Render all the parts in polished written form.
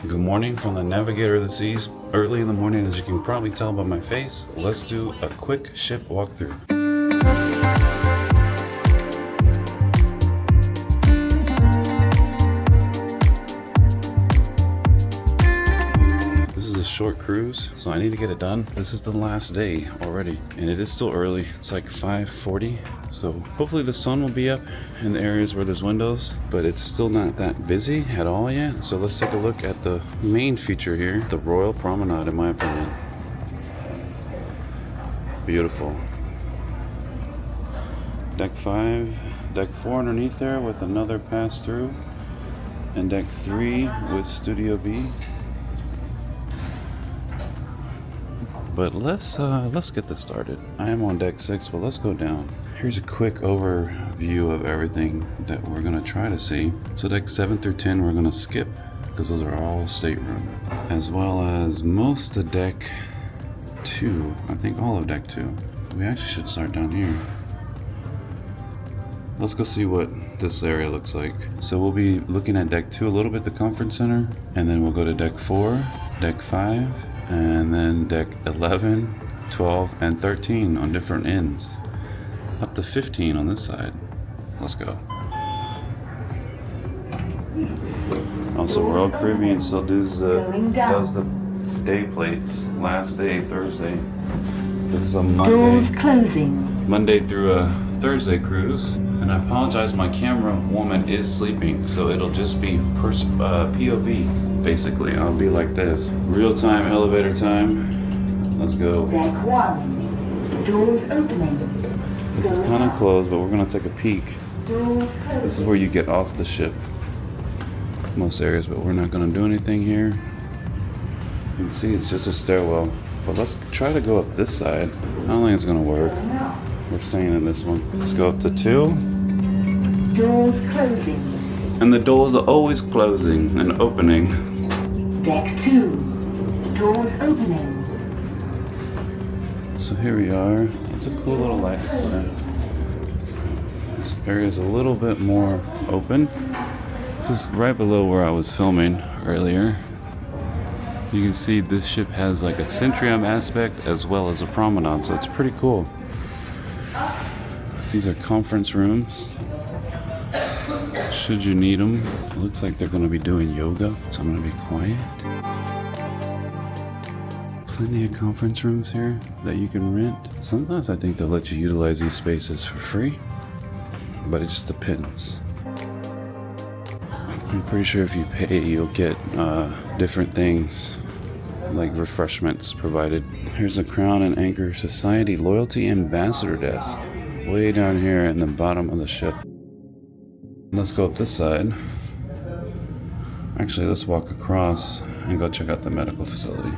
Good morning from the Navigator of the Seas. Early in the morning, as you can probably tell by my face. Let's do a quick ship walkthrough. This is a short cruise, so I need to get it done. This is the last day already, and it is still early. It's like 5:40, so hopefully the sun will be up in the areas where there's windows, but it's still not that busy at all yet. So let's take a look at the main feature here, the Royal Promenade, in my opinion. Beautiful. Deck 5, deck 4 underneath there with another pass through, and deck 3 with Studio B. But let's get this started. I am on deck 6, but let's go down. Here's a quick overview of everything that we're gonna try to see. So deck 7 through 10 we're gonna skip because those are all stateroom, as well as most of deck 2. I think all of deck 2. We actually should start down here. Let's go see what this area looks like. So we'll be looking at deck 2 a little bit, the conference center, and then we'll go to deck 4, deck 5, and then deck 11, 12, and 13 on different ends. Up to 15 on this side. Let's go. Also, Royal Caribbean still does the day plates. Last day, Thursday. This is a Monday through a Thursday cruise. And I apologize, my camera woman is sleeping, so it'll just be POV. Basically, I'll be like this. Real time elevator time. Let's go. Deck 1. Doors opening. This is kind of closed, but we're gonna take a peek. This is where you get off the ship. Most areas, but we're not gonna do anything here. You can see it's just a stairwell. But let's try to go up this side. I don't think it's gonna work. We're staying in this one. Let's go up to 2. Doors closing. And the doors are always closing and opening. Deck 2. Doors opening. So here we are. It's a cool little light display. This area is a little bit more open. This is right below where I was filming earlier. You can see this ship has like a Centrium aspect as well as a promenade, so it's pretty cool. These are conference rooms. Should you need them. It looks like they're going to be doing yoga, so I'm going to be quiet. Plenty of conference rooms here that you can rent. Sometimes I think they'll let you utilize these spaces for free, but it just depends. I'm pretty sure if you pay, you'll get different things like refreshments provided. Here's the Crown and Anchor Society Loyalty Ambassador Desk, way down here in the bottom of the ship. Let's go up this side. Actually, let's walk across and go check out the medical facility.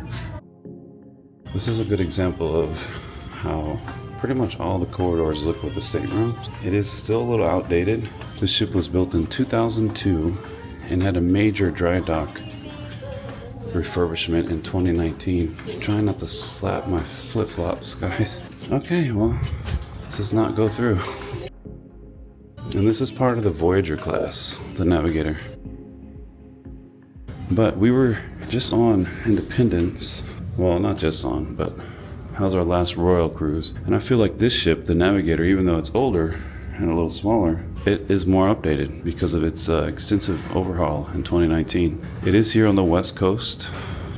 This is a good example of how pretty much all the corridors look with the staterooms. It is still a little outdated. This ship was built in 2002 and had a major dry dock refurbishment in 2019. I'm trying not to slap my flip-flops, guys. Okay, well, this does not go through. And this is part of the Voyager-class, the Navigator. But we were just on Independence. Well, not just on, but how's our last Royal cruise? And I feel like this ship, the Navigator, even though it's older and a little smaller, it is more updated because of its extensive overhaul in 2019. It is here on the West Coast,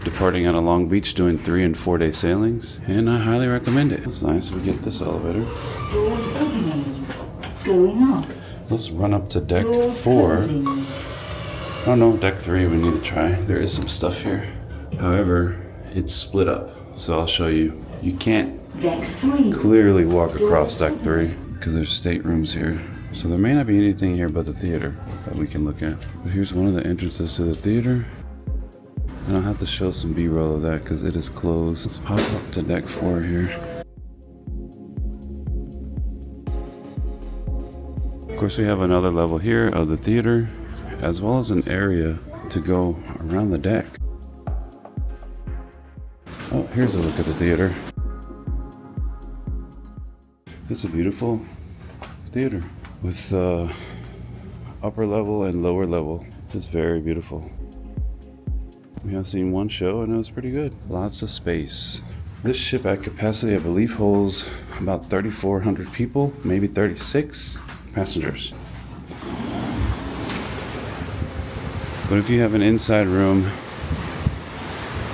departing out of Long Beach, doing 3- and 4-day sailings, and I highly recommend it. It's nice. We get this elevator. Doors opening. Going up. Let's run up to deck 4. Oh no, deck 3 we need to try. There is some stuff here. However, it's split up, so I'll show you. You can't clearly walk across deck 3 because there's staterooms here. So there may not be anything here but the theater that we can look at. But here's one of the entrances to the theater. And I'll have to show some B-roll of that because it is closed. Let's pop up to deck 4 here. Of course, we have another level here of the theater, as well as an area to go around the deck. Oh, here's a look at the theater. It's a beautiful theater with upper level and lower level. It's very beautiful. We have seen one show and it was pretty good. Lots of space. This ship at capacity, I believe, holds about 3,400 people, maybe 36 passengers. But if you have an inside room,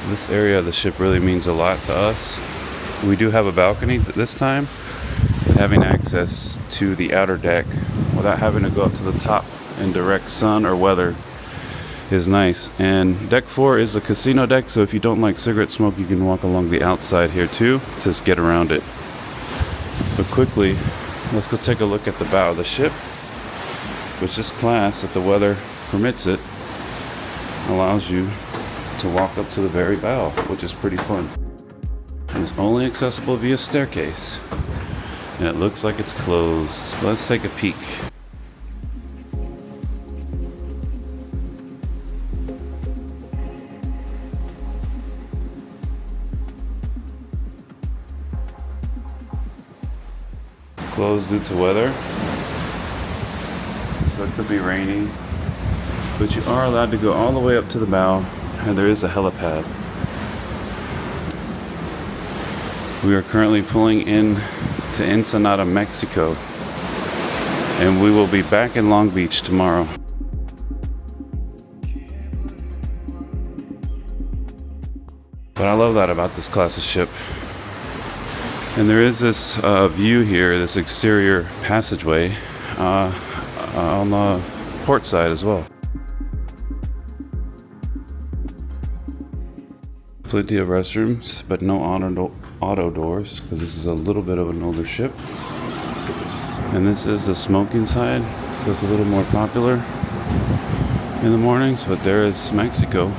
this area of the ship really means a lot to us. We do have a balcony this time, but having access to the outer deck without having to go up to the top in direct sun or weather is nice. And deck 4 is a casino deck, so if you don't like cigarette smoke, you can walk along the outside here too, just get around it. But quickly, let's go take a look at the bow of the ship, which is class if the weather permits it. Allows you to walk up to the very bow, which is pretty fun. It's only accessible via staircase, and it looks like it's closed. Let's take a peek. Closed due to weather, so it could be raining, but you are allowed to go all the way up to the bow, and there is a helipad. We are currently pulling in to Ensenada, Mexico, and we will be back in Long Beach tomorrow. But I love that about this class of ship. And there is this view here, this exterior passageway on the port side as well. Plenty of restrooms, but no auto doors, because this is a little bit of an older ship. And this is the smoking side, so it's a little more popular in the mornings, but there is Mexico.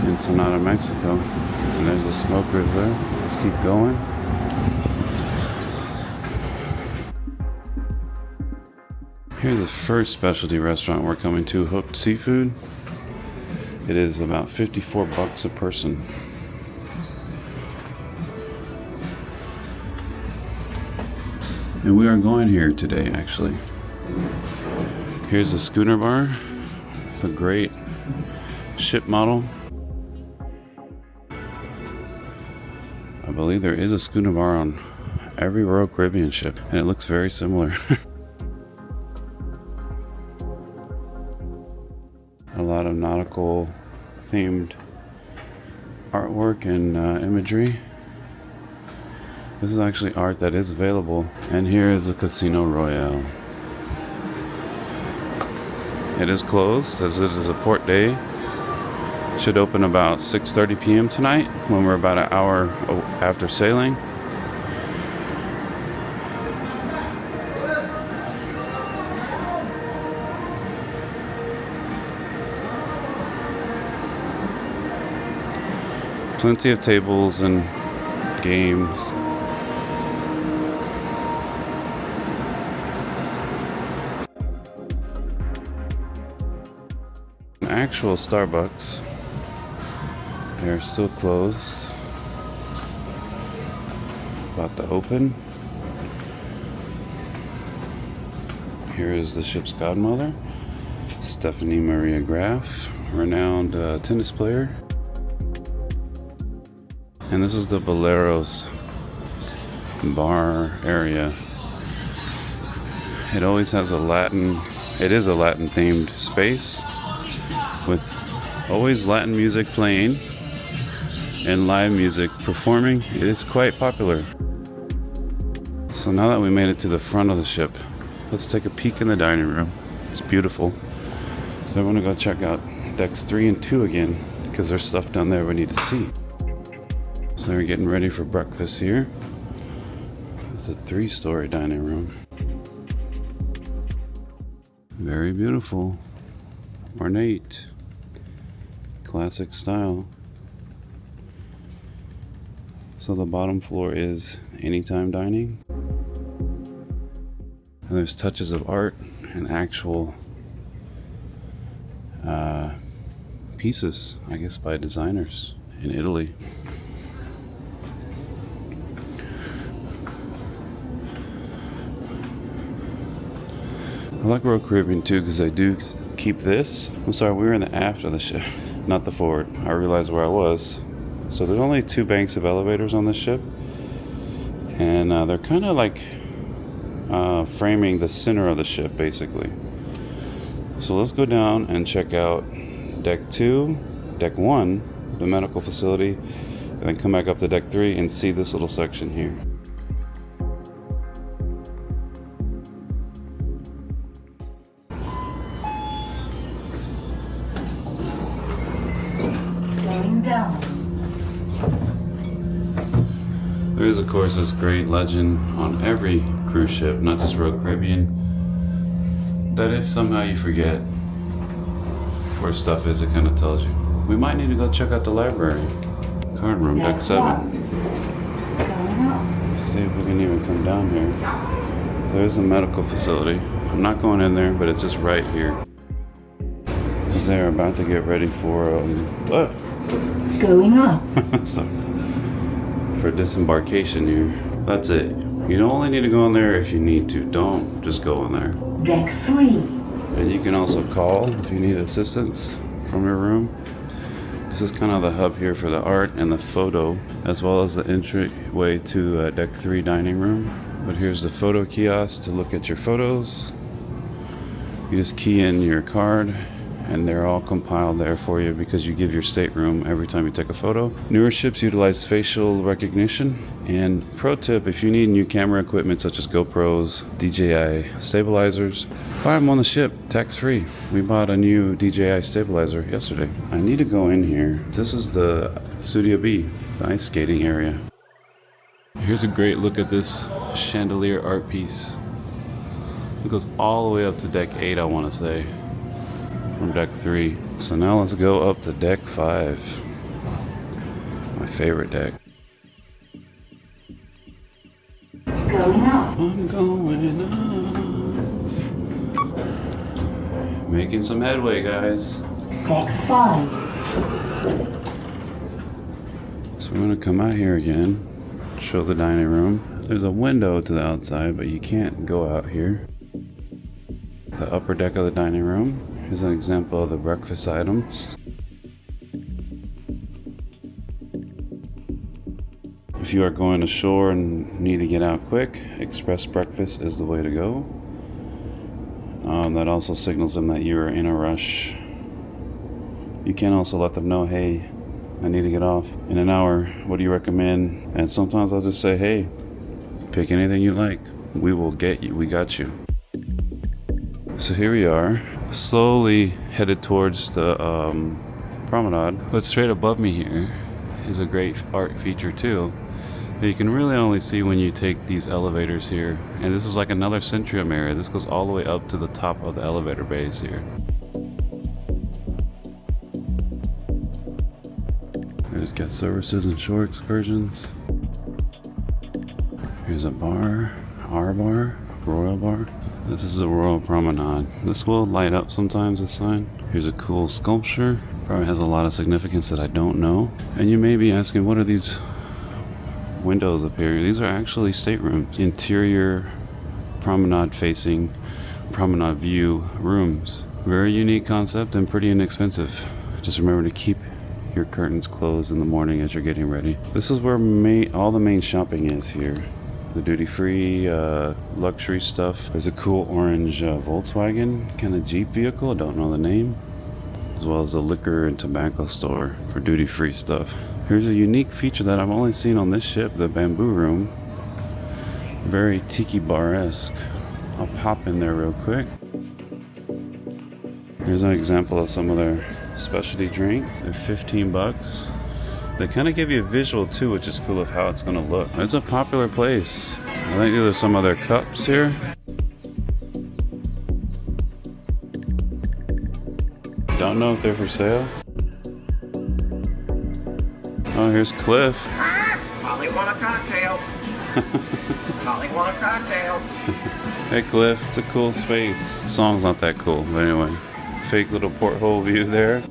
Ensenada, Mexico. And there's the smokers there. Let's keep going. Here's the first specialty restaurant we're coming to, Hooked Seafood. It is about $54 a person. And we are going here today, actually. Here's a schooner bar. It's a great ship model. I believe there is a schooner bar on every Royal Caribbean ship, and it looks very similar. A lot of nautical themed artwork and imagery. This is actually art that is available. And here is the Casino Royale. It is closed as it is a port day. Should open about 6:30 p.m. tonight when we're about an hour after sailing. Plenty of tables and games. An actual Starbucks. They're still closed. About to open. Here is the ship's godmother, Stephanie Maria Graf, renowned tennis player. And this is the Boleros bar area. It always has it is a Latin themed space with always Latin music playing and live music performing. It is quite popular. So now that we made it to the front of the ship, let's take a peek in the dining room. It's beautiful. I want to go check out decks 3 and 2 again because there's stuff down there we need to see. So we're getting ready for breakfast here. It's a 3-story dining room. Very beautiful, ornate, classic style. So the bottom floor is anytime dining. And there's touches of art and actual pieces, I guess, by designers in Italy. I like Royal Caribbean too because they do keep this. I'm sorry, we were in the aft of the ship, not the forward. I realized where I was. So there's only 2 banks of elevators on this ship, and they're kind of like framing the center of the ship basically. So let's go down and check out deck 2, deck 1, the medical facility, and then come back up to deck 3 and see this little section here. Going down. There is, of course, this great legend on every cruise ship, not just Royal Caribbean, that if somehow you forget where stuff is, it kind of tells you. We might need to go check out the library. Card room, deck 7. Going up. Let's see if we can even come down here. There's a medical facility. I'm not going in there, but it's just right here. Because they're about to get ready for Going up. so, for disembarkation here. That's it. You only need to go in there if you need to. Don't just go in there. Deck 3. And you can also call if you need assistance from your room. This is kind of the hub here for the art and the photo, as well as the entryway to deck 3 dining room. But here's the photo kiosk to look at your photos. You just key in your card and they're all compiled there for you because you give your stateroom every time you take a photo. Newer ships utilize facial recognition. And pro tip, if you need new camera equipment such as GoPros, DJI stabilizers, buy them on the ship, tax free. We bought a new DJI stabilizer yesterday. I need to go in here. This is the Studio B, the ice skating area. Here's a great look at this chandelier art piece. It goes all the way up to deck 8, I want to say, from deck 3. So now let's go up to deck 5. My favorite deck. Going up. I'm going up. Making some headway, guys. Deck 5. So we're gonna come out here again, show the dining room. There's a window to the outside, but you can't go out here. The upper deck of the dining room. Here's an example of the breakfast items. If you are going ashore and need to get out quick, express breakfast is the way to go. That also signals them that you are in a rush. You can also let them know, hey, I need to get off in an hour. What do you recommend? And sometimes I'll just say, hey, pick anything you like. We will get you. We got you. So here we are, slowly headed towards the promenade. But straight above me here is a great art feature too, that you can really only see when you take these elevators here. And this is like another Centrium area. This goes all the way up to the top of the elevator bays here. There's guest services and shore excursions. Here's a bar, our bar, Royal Bar. This is the Royal Promenade. This will light up sometimes, this sign. Here's a cool sculpture. Probably has a lot of significance that I don't know. And you may be asking, what are these windows up here? These are actually staterooms. Interior promenade facing, promenade view rooms. Very unique concept and pretty inexpensive. Just remember to keep your curtains closed in the morning as you're getting ready. This is where all the main shopping is here. The duty-free luxury stuff. There's a cool orange Volkswagen kind of Jeep vehicle, I don't know the name, as well as a liquor and tobacco store for duty-free stuff. Here's a unique feature that I've only seen on this ship, the bamboo room. Very tiki bar-esque. I'll pop in there real quick. Here's an example of some of their specialty drinks. They're 15 bucks. They kind of give you a visual too, which is cool of how it's going to look. It's a popular place. I think there's some of their cups here. Don't know if they're for sale. Oh, here's Cliff. Molly want a cocktail. Molly want a cocktail. Hey Cliff, it's a cool space. The song's not that cool, but anyway. Fake little porthole view there.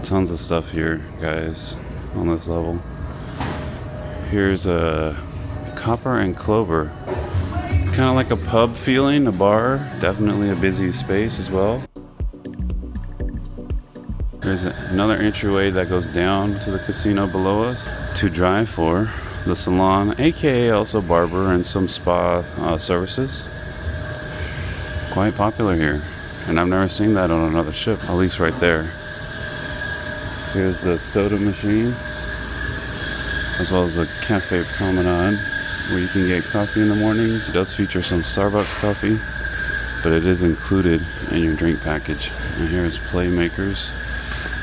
Tons of stuff here, guys, on this level. Here's a Copper and Clover kind of like a pub feeling, a bar. Definitely a busy space as well. There's another entryway that goes down to the casino below us to drive for the salon, aka also barber and some spa services. Quite popular here, and I've never seen that on another ship, at least right there. Here's the soda machines, as well as the cafe promenade, where you can get coffee in the morning. It does feature some Starbucks coffee, but it is included in your drink package. And here's Playmakers.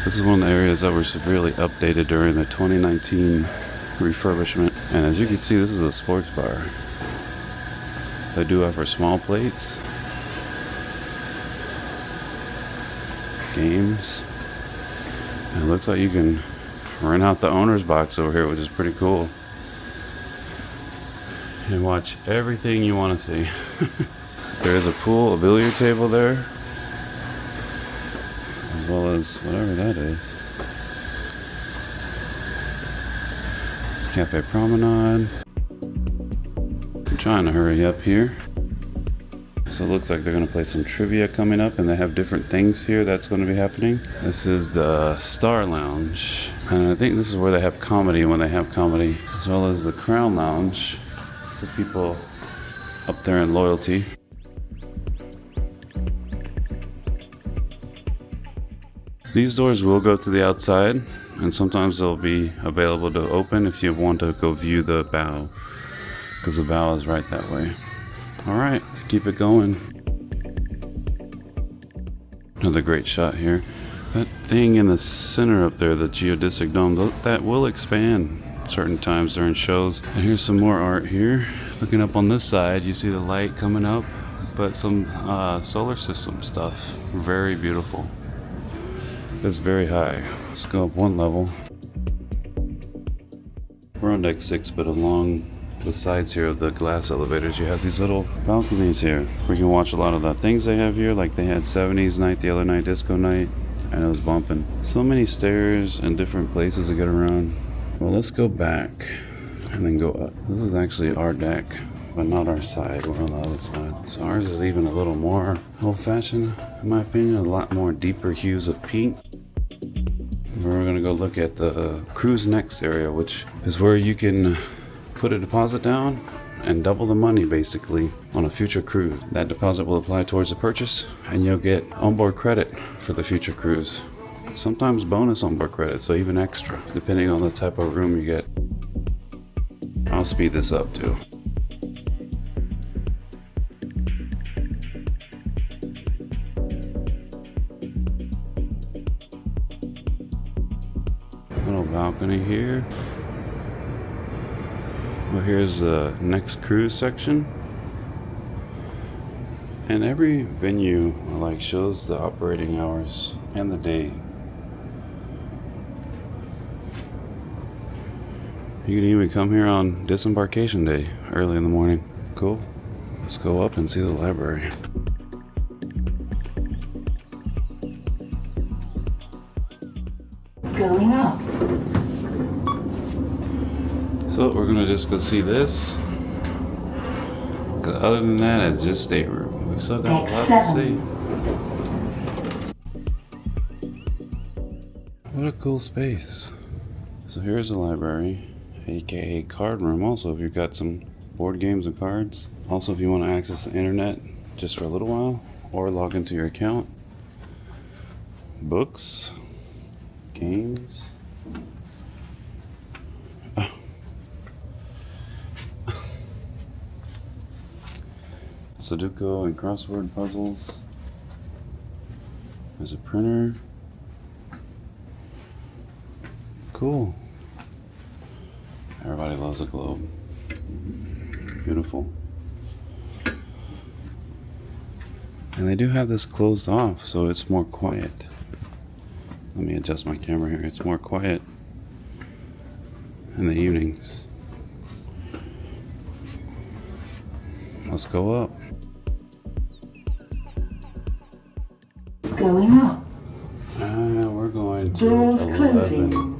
This is one of the areas that were severely updated during the 2019 refurbishment. And as you can see, this is a sports bar. They do offer small plates, games, and it looks like you can rent out the owner's box over here, which is pretty cool. And watch everything you want to see. There is a pool, a billiard table there, as well as whatever that is. It's Cafe Promenade. I'm trying to hurry up here. So it looks like they're going to play some trivia coming up, and they have different things here that's going to be happening. This is the Star Lounge, and I think this is where they have comedy when they have comedy, as well as the Crown Lounge for people up there in loyalty. These doors will go to the outside, and sometimes they'll be available to open if you want to go view the bow, because the bow is right that way. Alright, let's keep it going. Another great shot here. That thing in the center up there, the geodesic dome, that will expand certain times during shows. And here's some more art here. Looking up on this side, you see the light coming up, but some solar system stuff. Very beautiful. It's very high. Let's go up one level. We're on deck 6, but along the sides here of the glass elevators, you have these little balconies here where you can watch a lot of the things they have here. Like they had 70s night the other night, disco night, and it was bumping. So many stairs and different places to get around. Well, let's go back and then go up. This is actually our deck, but not our side. We're on the other side. So ours is even a little more old-fashioned, in my opinion. A lot more deeper hues of pink. We're gonna go look at the cruise next area, which is where you can put a deposit down and double the money basically on a future cruise. That deposit will apply towards the purchase, and you'll get onboard credit for the future cruise. Sometimes bonus onboard credit, so even extra, depending on the type of room you get. I'll speed this up too. Little balcony here. Well, here's the next cruise section. And every venue like shows the operating hours and the day. You can even come here on disembarkation day, early in the morning. Cool. Let's go up and see the library. Going up. So we're gonna just go see this. 'Cause other than that, it's just stateroom. We still got a lot to see. What a cool space. So here's the library, aka card room. Also, if you've got some board games and cards. Also, if you want to access the internet just for a little while, or log into your account. Books, games. Sudoku and crossword puzzles. There's a printer. Cool. Everybody loves a globe. Beautiful. And they do have this closed off, so it's more quiet. Let me adjust my camera here. It's more quiet in the evenings. Let's go up. Going up. We're going to Doors 11.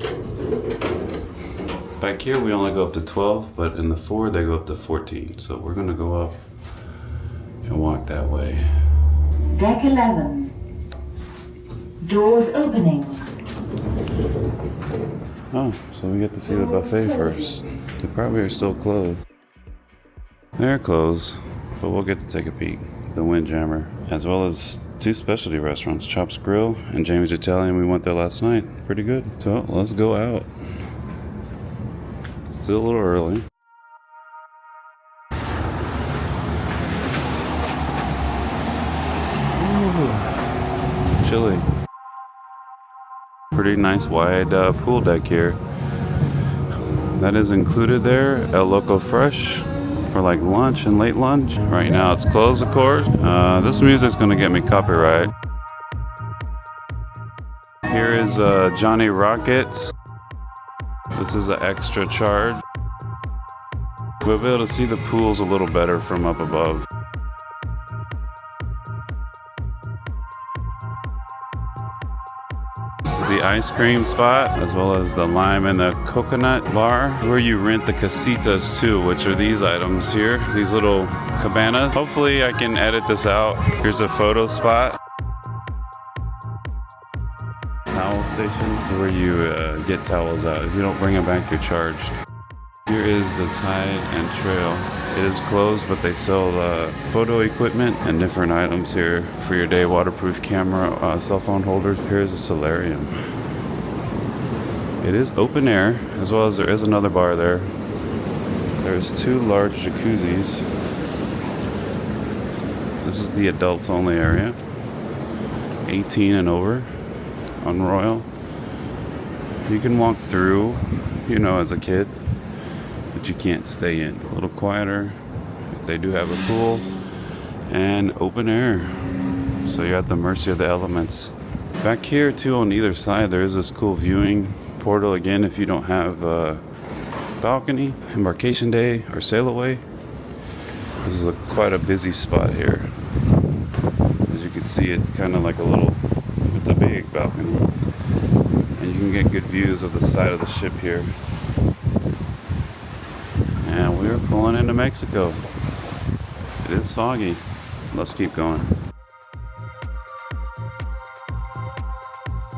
Back here we only go up to 12, but in the 4 they go up to 14. So we're going to go up walk that way. Deck 11. Doors opening. Oh, so we get to see the buffet first. They probably are still closed. They're closed, but we'll get to take a peek. The Windjammer, as well as 2 specialty restaurants, Chops Grill and Jamie's Italian. We went there last night. Pretty good. So let's go out. Still a little early. Ooh, chilly. Pretty nice wide pool deck here. That is included there. El Loco Fresh for like lunch and late lunch. Right now it's closed, of course. This music's gonna get me copyright. Here is Johnny Rockets. This is an extra charge. We'll be able to see the pools a little better from up above. The ice cream spot, as well as the lime and the coconut bar, where you rent the casitas too, which are these items here, these little cabanas. Hopefully I can edit this out. Here's a photo spot. Towel station, where you get towels out. If you don't bring them back, you're charged. Here is the Tide and Trail. It is closed, but they sell photo equipment and different items here for your day. Waterproof camera, cell phone holders. Here's a solarium. It is open air, as well as there is another bar there. There's 2 large jacuzzis. This is the adults only area. 18 and over on Royal. You can walk through, you know, as a kid, but you can't stay in. A little quieter. They do have a pool and open air, so you're at the mercy of the elements. Back here too, on either side, there is this cool viewing portal. Again, if you don't have a balcony, embarkation day or sail away, this is quite a busy spot here. As you can see, it's kind of like a little, it's a big balcony, and you can get good views of the side of the ship here. And we're pulling into Mexico. It is foggy. Let's keep going.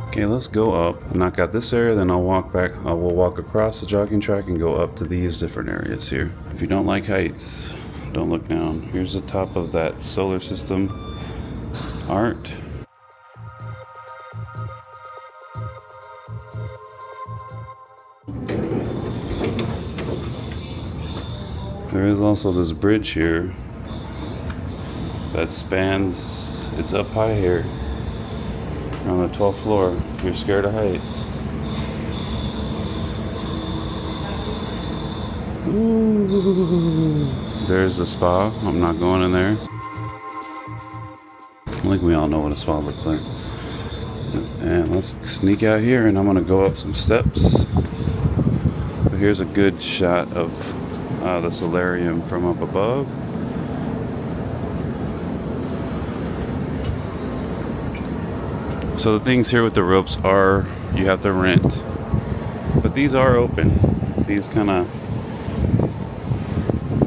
Okay, let's go up, knock out this area, then I'll walk back. We'll walk across the jogging track and go up to these different areas here. If you don't like heights, don't look down. Here's the top of that solar system art. There is also this bridge here that spans, it's up high here on the 12th floor if you're scared of heights. Ooh. There's the spa. I'm not going in there. I think we all know what a spa looks like. And let's sneak out here, and I'm gonna go up some steps. But here's a good shot of the solarium from up above. So the things here with the ropes are, you have to rent, but these are open, these kind of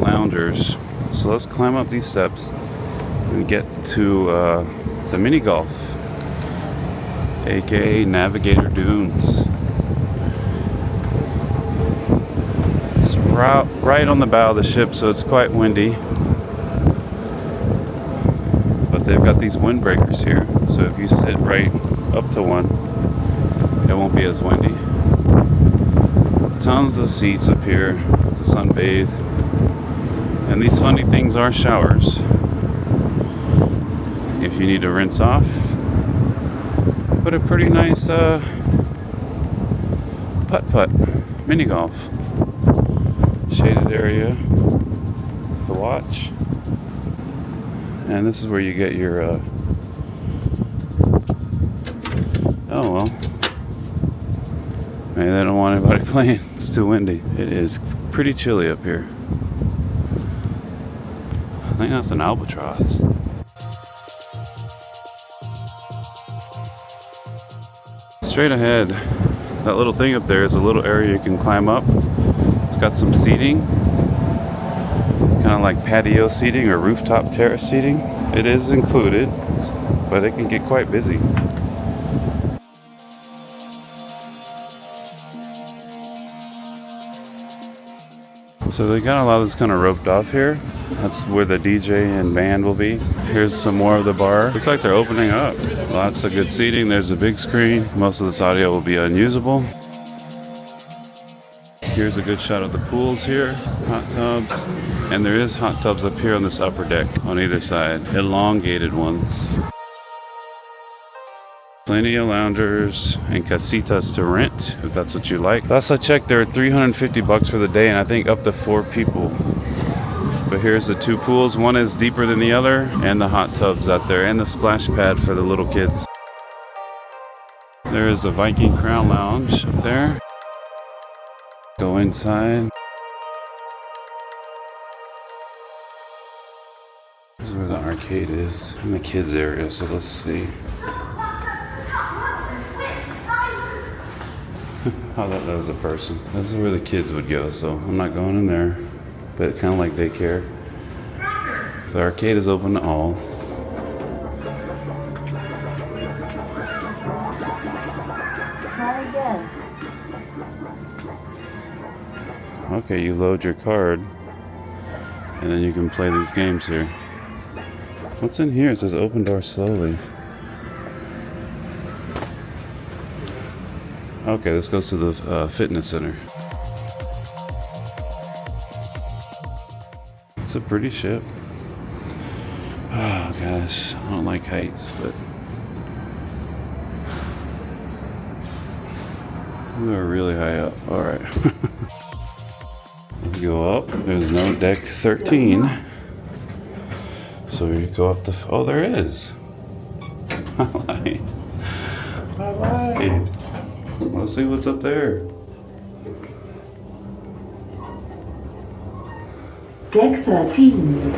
loungers. So let's climb up these steps and get to the mini golf, aka Navigator Dunes. It's right on the bow of the ship, so it's quite windy, but they've got these windbreakers here, so if you sit right up to one, it won't be as windy. Tons of seats up here to sunbathe, and these funny things are showers if you need to rinse off. But a pretty nice putt-putt mini golf. Shaded area to watch. And this is where you get your oh well, maybe they don't want anybody playing, it's too windy. It is pretty chilly up here. I think that's an albatross. Straight ahead, that little thing up there is a little area you can climb up. It's got some seating. kind of like patio seating or rooftop terrace seating. It is included, but it can get quite busy. So they got a lot of this kind of roped off here. That's where the DJ and band will be. Here's some more of the bar. Looks like they're opening up. Lots of good seating. There's a big screen. Most of this audio will be unusable. Here's a good shot of the pools here. Hot tubs. And there is hot tubs up here on this upper deck on either side. Elongated ones. Plenty of loungers and casitas to rent, if that's what you like. Last I checked, they were $350 for the day, and I think up to 4 people. But here's the 2 pools. One is deeper than the other, and the hot tubs out there, and the splash pad for the little kids. There is the Viking Crown Lounge up there. Go inside. This is where the arcade is, in the kids area, so let's see. How that does a person. This is where the kids would go, so I'm not going in there. But kind of like daycare. The arcade is open to all. Try again. Okay, you load your card, and then you can play these games here. What's in here? It says open door slowly. Okay, this goes to the fitness center. It's a pretty ship. Oh gosh, I don't like heights, but we are really high up. All right, let's go up. There's no deck 13, so we go up the. Oh, there is. I lied. I lied. Let's see what's up there. Deck 13.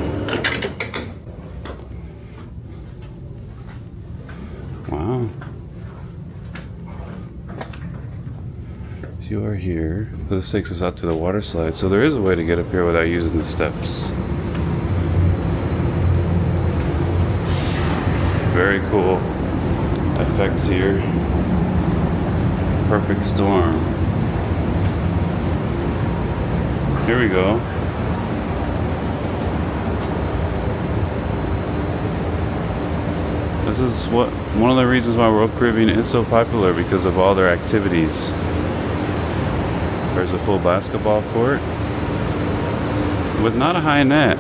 Wow. You are here. This takes us out to the water slide. So there is a way to get up here without using the steps. Very cool effects here. Perfect storm. Here we go. This is one of the reasons why Royal Caribbean is so popular, because of all their activities. There's a full basketball court with not a high net.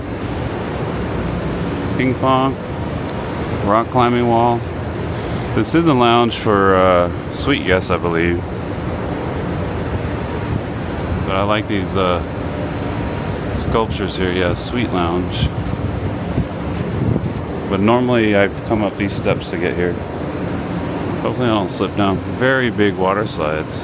Ping pong, rock climbing wall. This is a lounge for suite guests, I believe. But I like these sculptures here. Yeah, suite lounge. But normally I've come up these steps to get here. Hopefully I don't slip down. Very big water slides.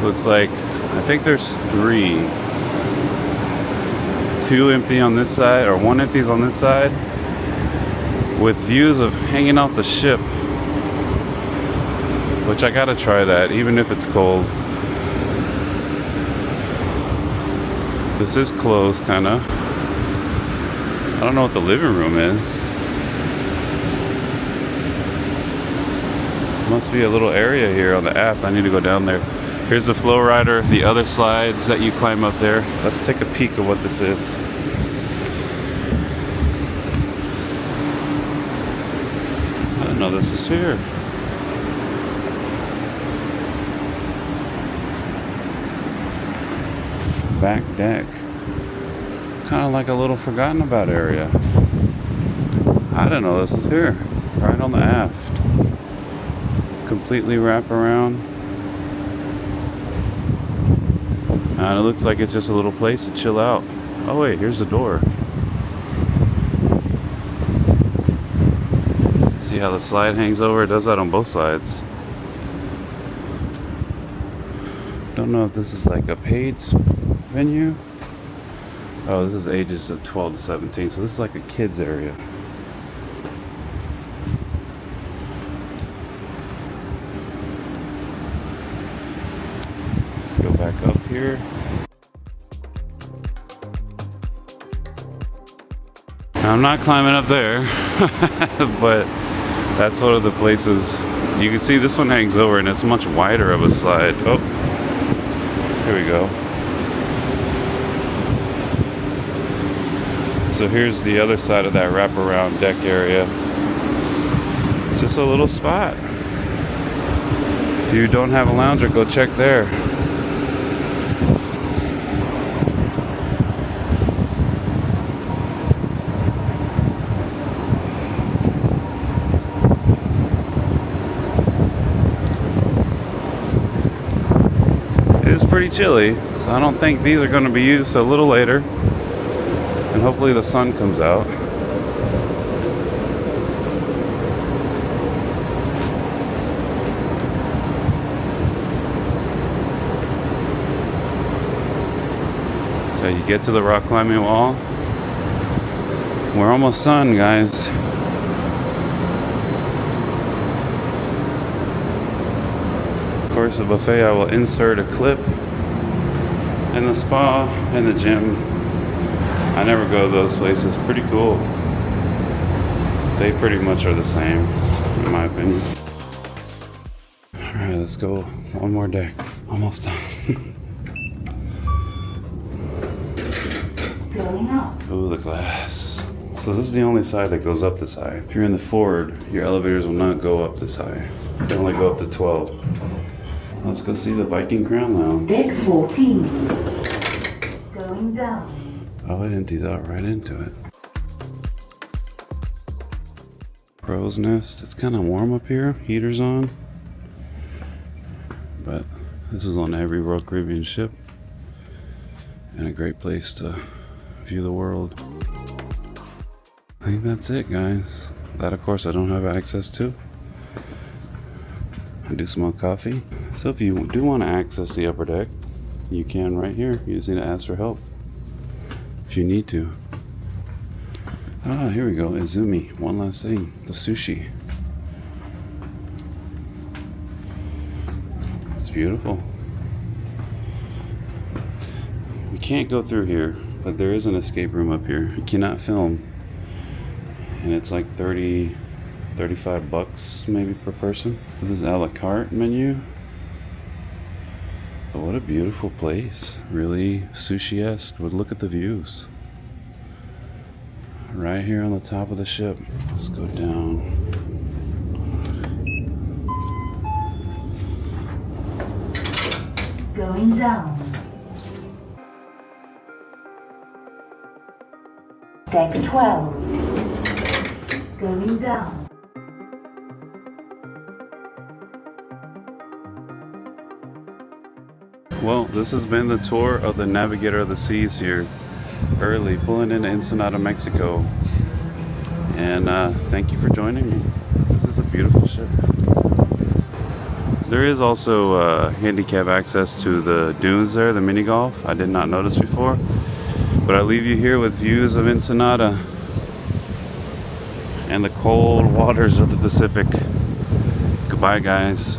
Looks like, I think there's 3. 2 empty on this side, or 1 empties on this side, with views of hanging off the ship. Which I gotta try that, even if it's cold. This is closed, kinda. I don't know what the living room is. Must be a little area here on the aft. I need to go down there. Here's the flow rider, the other slides that you climb up there. Let's take a peek of what this is. I didn't know this was here. Back deck. Kind of like a little forgotten about area. I didn't know this was here. Right on the aft. Completely wrap around. And it looks like it's just a little place to chill out. Oh wait, here's the door. See how the slide hangs over? It does that on both sides. Don't know if this is like a paid venue. Oh, this is ages of 12 to 17, so this is like a kids area. here. Now, I'm not climbing up there, but that's one of the places. You can see this one hangs over and it's much wider of a slide. Oh, here we go. So here's the other side of that wraparound deck area. It's just a little spot. If you don't have a lounger, go check there. It is pretty chilly, so I don't think these are going to be used a little later. And hopefully the sun comes out. So you get to the rock climbing wall. We're almost done, guys. Of course, the buffet, I will insert a clip. And the spa and the gym, I never go to those places. Pretty cool. They pretty much are the same, in my opinion. Alright, let's go one more deck. Almost done. Going up. Ooh, the glass. So this is the only side that goes up this high. If you're in the forward, your elevators will not go up this high. They only go up to 12. Let's go see the Viking Crown Lounge. Deck 14. Going down. Oh, it empties out right into it. Crow's Nest. It's kind of warm up here. Heaters on. But this is on every Royal Caribbean ship. And a great place to view the world. I think that's it, guys. That, of course, I don't have access to. I do smoke coffee. So if you do want to access the upper deck, you can right here. You just need to ask for help if you need to. Ah, here we go. Izumi. One last thing. The sushi. It's beautiful. We can't go through here, but there is an escape room up here. You cannot film. And it's like 35 bucks maybe per person. This is a la carte menu. But what a beautiful place. Really sushi-esque. But look at the views. Right here on the top of the ship. Let's go down. Going down. Deck 12. Going down. Well, this has been the tour of the Navigator of the Seas here. Early, pulling into Ensenada, Mexico. And thank you for joining me. This is a beautiful ship. There is also handicap access to the dunes there, the mini golf. I did not notice before. But I leave you here with views of Ensenada and the cold waters of the Pacific. Goodbye, guys.